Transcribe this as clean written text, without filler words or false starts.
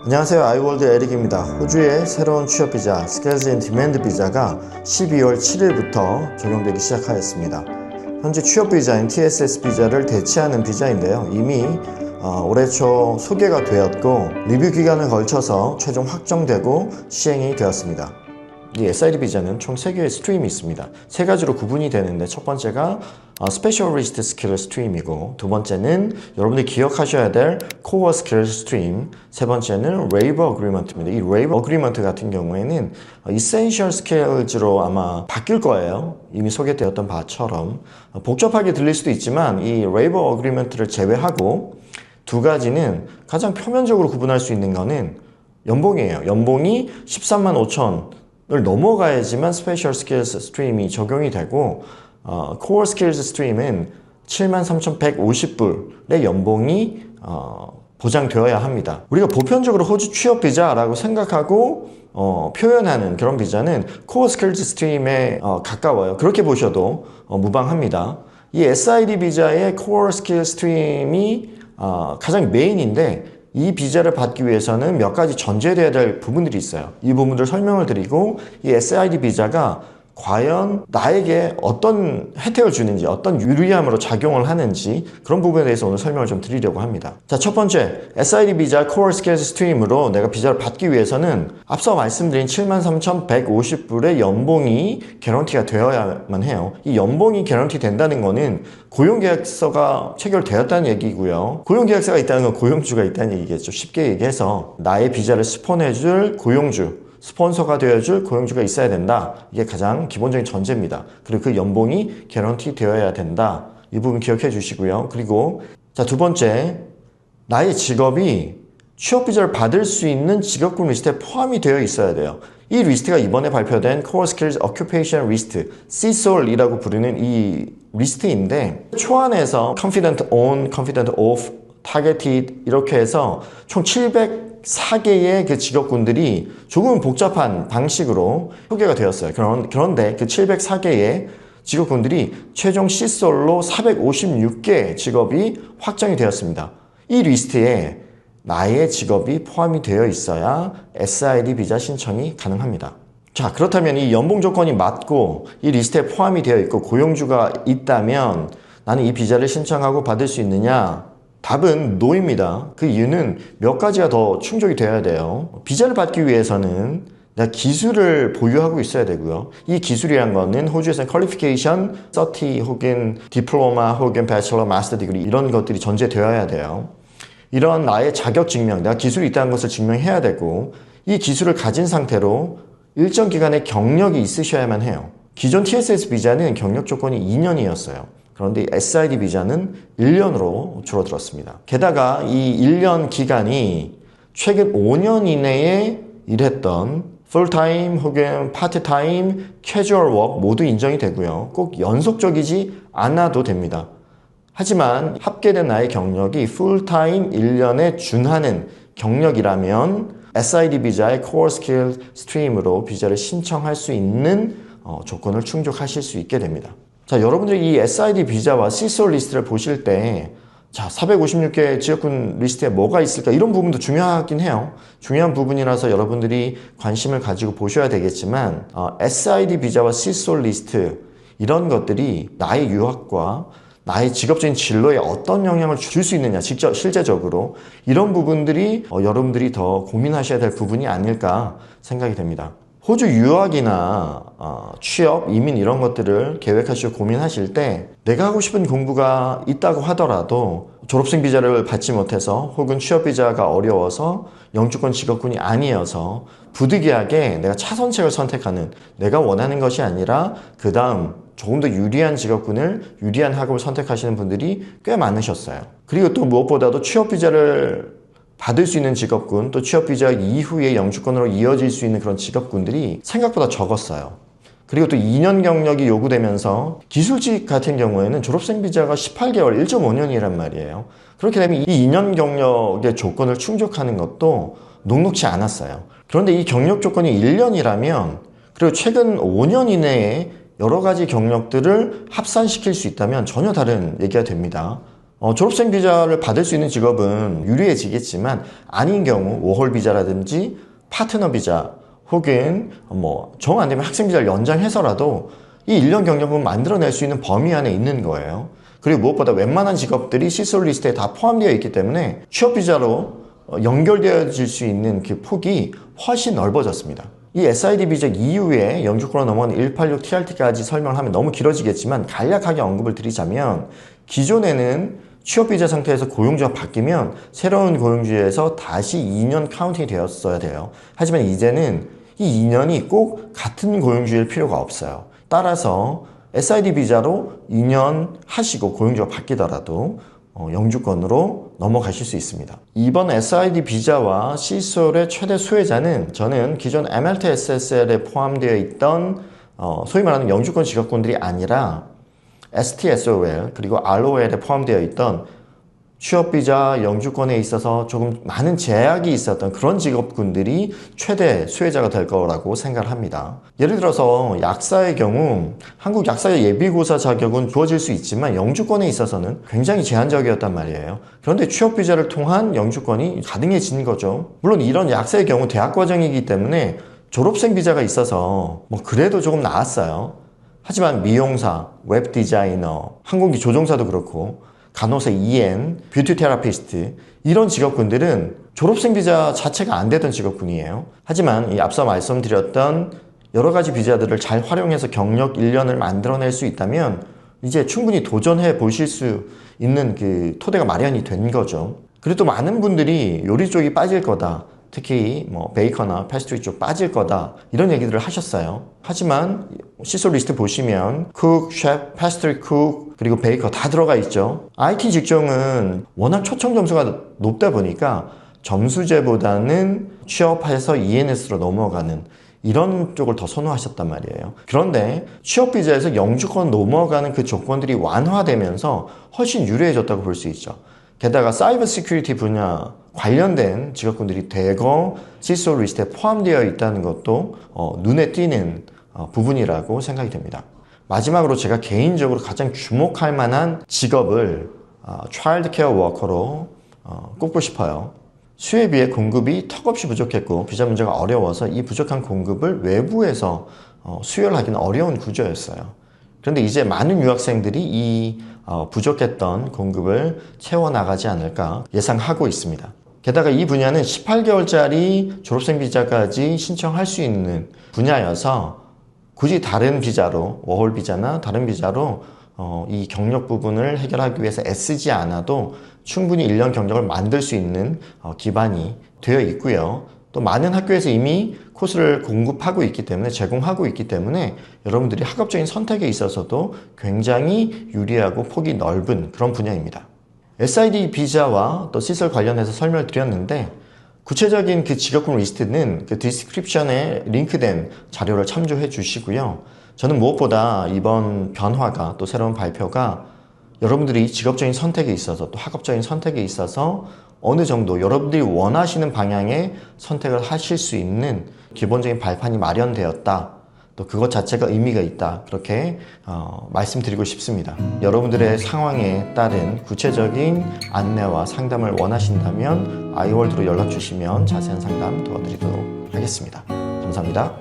안녕하세요. 아이월드 에릭입니다. 호주의 새로운 취업 비자 스킬즈 인 디맨드 비자가 12월 7일부터 적용되기 시작하였습니다. 현재 취업 비자인 TSS 비자를 대체하는 비자인데요. 이미 올해 초 소개가 되었고 리뷰 기간을 걸쳐서 최종 확정되고 시행이 되었습니다. 이 SID 비자는 총 3개의 스트림이 있습니다. 3가지로 구분이 되는데 첫 번째가 스페셜리스트 스킬 스트림이고, 두 번째는 여러분들이 기억하셔야 될 코어 스킬 스트림, 세 번째는 레이버 어그리먼트입니다. 이 레이버 어그리먼트 같은 경우에는 이센셜 스킬즈로 아마 바뀔 거예요. 이미 소개되었던 바처럼. 복잡하게 들릴 수도 있지만 이 레이버 어그리먼트를 제외하고 두 가지는 가장 표면적으로 구분할 수 있는 거는 연봉이에요. 연봉이 13만 5천을 넘어가야지만 스페셜 스킬스 스트림이 적용이 되고, 코어 스킬스 스트림은 73,150불의 연봉이 보장되어야 합니다. 우리가 보편적으로 호주 취업 비자라고 생각하고 표현하는 그런 비자는 코어 스킬스 스트림에 가까워요. 그렇게 보셔도 무방합니다. 이 SID 비자의 코어 스킬 스트림이 가장 메인인데, 이 비자를 받기 위해서는 몇 가지 전제되어야 될 부분들이 있어요. 이 부분들 설명을 드리고, 이 SID 비자가 과연 나에게 어떤 혜택을 주는지, 어떤 유리함으로 작용을 하는지, 그런 부분에 대해서 오늘 설명을 좀 드리려고 합니다. 자, 첫 번째, SID 비자 Core Skills 스트림으로 내가 비자를 받기 위해서는 앞서 말씀드린 73,150불의 연봉이 개런티가 되어야만 해요. 이 연봉이 개런티 된다는 거는 고용계약서가 체결되었다는 얘기고요. 고용계약서가 있다는 건 고용주가 있다는 얘기겠죠. 쉽게 얘기해서 나의 비자를 스폰해줄 고용주, 스폰서가 되어줄 고용주가 있어야 된다. 이게 가장 기본적인 전제입니다. 그리고 그 연봉이 개런티 되어야 된다. 이 부분 기억해 주시고요. 그리고 자, 두 번째, 나의 직업이 취업 비자를 받을 수 있는 직업군 리스트에 포함이 되어 있어야 돼요. 이 리스트가 이번에 발표된 Core Skills Occupation List, CSOL이라고 부르는 이 리스트인데, 초안에서 Confident On, Confident Off, Targeted 이렇게 해서 총 704개의 그 직업군들이 조금 복잡한 방식으로 소개가 되었어요. 그런데 그 704개의 직업군들이 최종 CSOL로 456개 직업이 확정이 되었습니다. 이 리스트에 나의 직업이 포함이 되어 있어야 SID 비자 신청이 가능합니다. 자, 그렇다면 이 연봉 조건이 맞고 이 리스트에 포함이 되어 있고 고용주가 있다면 나는 이 비자를 신청하고 받을 수 있느냐? 답은 NO입니다. 그 이유는 몇 가지가 더 충족이 되어야 돼요. 비자를 받기 위해서는 내가 기술을 보유하고 있어야 되고요. 이 기술이란 거는 호주에서는 퀄리피케이션, 30 혹은 디플로마 혹은 배첼러, 마스터 디그리 이런 것들이 전제되어야 돼요. 이런 나의 자격 증명, 내가 기술이 있다는 것을 증명해야 되고, 이 기술을 가진 상태로 일정 기간의 경력이 있으셔야만 해요. 기존 TSS 비자는 경력 조건이 2년이었어요. 그런데 SID 비자는 1년으로 줄어들었습니다. 게다가 이 1년 기간이 최근 5년 이내에 일했던 풀타임 혹은 파트타임, 캐주얼 워크 모두 인정이 되고요. 꼭 연속적이지 않아도 됩니다. 하지만 합계된 나의 경력이 풀타임 1년에 준하는 경력이라면 SID 비자의 코어 스킬 스트림으로 비자를 신청할 수 있는 조건을 충족하실 수 있게 됩니다. 자, 여러분들이 이 SID 비자와 CSOL 리스트를 보실 때, 자, 456개 지역군 리스트에 뭐가 있을까? 이런 부분도 중요하긴 해요. 중요한 부분이라서 여러분들이 관심을 가지고 보셔야 되겠지만, SID 비자와 CSOL 리스트, 이런 것들이 나의 유학과 나의 직업적인 진로에 어떤 영향을 줄 수 있느냐, 직접, 실제적으로. 이런 부분들이 여러분들이 더 고민하셔야 될 부분이 아닐까 생각이 됩니다. 호주 유학이나 취업, 이민 이런 것들을 계획하시고 고민하실 때 내가 하고 싶은 공부가 있다고 하더라도 졸업생 비자를 받지 못해서 혹은 취업 비자가 어려워서 영주권 직업군이 아니어서 부득이하게 내가 차선책을 선택하는, 내가 원하는 것이 아니라 그 다음 조금 더 유리한 직업군을, 유리한 학업을 선택하시는 분들이 꽤 많으셨어요. 그리고 또 무엇보다도 취업 비자를 받을 수 있는 직업군, 또 취업 비자 이후에 영주권으로 이어질 수 있는 그런 직업군들이 생각보다 적었어요. 그리고 또 2년 경력이 요구되면서 기술직 같은 경우에는 졸업생 비자가 18개월, 1.5년이란 말이에요. 그렇게 되면 이 2년 경력의 조건을 충족하는 것도 녹록치 않았어요. 그런데 이 경력 조건이 1년이라면, 그리고 최근 5년 이내에 여러 가지 경력들을 합산시킬 수 있다면 전혀 다른 얘기가 됩니다. 졸업생 비자를 받을 수 있는 직업은 유리해지겠지만 아닌 경우 워홀 비자라든지 파트너 비자 혹은 정 안 되면 학생 비자를 연장해서라도 이 1년 경력은 만들어낼 수 있는 범위 안에 있는 거예요. 그리고 무엇보다 웬만한 직업들이 시솔 리스트에 다 포함되어 있기 때문에 취업 비자로 연결되어질 수 있는 그 폭이 훨씬 넓어졌습니다. 이 SID 비자 이후에 영주권으로 넘어간 186 TRT까지 설명을 하면 너무 길어지겠지만 간략하게 언급을 드리자면 기존에는 취업 비자 상태에서 고용주가 바뀌면 새로운 고용주에서 다시 2년 카운팅이 되었어야 돼요. 하지만 이제는 이 2년이 꼭 같은 고용주일 필요가 없어요. 따라서 SID 비자로 2년 하시고 고용주가 바뀌더라도 영주권으로 넘어가실 수 있습니다. 이번 SID 비자와 시솔의 최대 수혜자는 저는 기존 MLT SSL에 포함되어 있던 소위 말하는 영주권 직업군들이 아니라 STSOL 그리고 ROL에 포함되어 있던 취업비자 영주권에 있어서 조금 많은 제약이 있었던 그런 직업군들이 최대 수혜자가 될 거라고 생각을 합니다. 예를 들어서 약사의 경우 한국 약사 예비고사 자격은 주어질 수 있지만 영주권에 있어서는 굉장히 제한적이었단 말이에요. 그런데 취업비자를 통한 영주권이 가능해진 거죠. 물론 이런 약사의 경우 대학 과정이기 때문에 졸업생 비자가 있어서 그래도 조금 나았어요. 하지만 미용사, 웹 디자이너, 항공기 조종사도 그렇고 간호사 EN, 뷰티 테라피스트 이런 직업군들은 졸업생 비자 자체가 안 되던 직업군이에요. 하지만 이 앞서 말씀드렸던 여러 가지 비자들을 잘 활용해서 경력 1년을 만들어낼 수 있다면 이제 충분히 도전해 보실 수 있는 그 토대가 마련이 된 거죠. 그리고 또 많은 분들이 요리 쪽이 빠질 거다. 특히 베이커나 패스트리 쪽 빠질 거다 이런 얘기들을 하셨어요. 하지만 시솔 리스트 보시면 쿡, 셰프, 패스트리 쿡 그리고 베이커 다 들어가 있죠. IT 직종은 워낙 초청 점수가 높다 보니까 점수제보다는 취업해서 ENS로 넘어가는 이런 쪽을 더 선호하셨단 말이에요. 그런데 취업 비자에서 영주권 넘어가는 그 조건들이 완화되면서 훨씬 유리해졌다고 볼 수 있죠. 게다가 사이버 시큐리티 분야 관련된 직업군들이 대거 시솔 리스트에 포함되어 있다는 것도 눈에 띄는 부분이라고 생각이 됩니다. 마지막으로 제가 개인적으로 가장 주목할 만한 직업을 차일드 케어 워커로 꼽고 싶어요. 수요에 비해 공급이 턱없이 부족했고 비자 문제가 어려워서 이 부족한 공급을 외부에서 수혈 하기는 어려운 구조였어요. 그런데 이제 많은 유학생들이 이 부족했던 공급을 채워나가지 않을까 예상하고 있습니다. 게다가 이 분야는 18개월짜리 졸업생 비자까지 신청할 수 있는 분야여서 굳이 다른 비자로 워홀 비자나 다른 비자로 이 경력 부분을 해결하기 위해서 애쓰지 않아도 충분히 1년 경력을 만들 수 있는 기반이 되어 있고요. 또 많은 학교에서 이미 코스를 공급하고 있기 때문에 제공하고 있기 때문에 여러분들이 학업적인 선택에 있어서도 굉장히 유리하고 폭이 넓은 그런 분야입니다. SID 비자와 또 시설 관련해서 설명을 드렸는데 구체적인 그 직업군 리스트는 그 디스크립션에 링크된 자료를 참조해 주시고요. 저는 무엇보다 이번 변화가 또 새로운 발표가 여러분들이 직업적인 선택에 있어서 또 학업적인 선택에 있어서 어느 정도 여러분들이 원하시는 방향의 선택을 하실 수 있는 기본적인 발판이 마련되었다. 또 그것 자체가 의미가 있다. 그렇게 말씀드리고 싶습니다. 여러분들의 상황에 따른 구체적인 안내와 상담을 원하신다면 아이월드로 연락 주시면 자세한 상담 도와드리도록 하겠습니다. 감사합니다.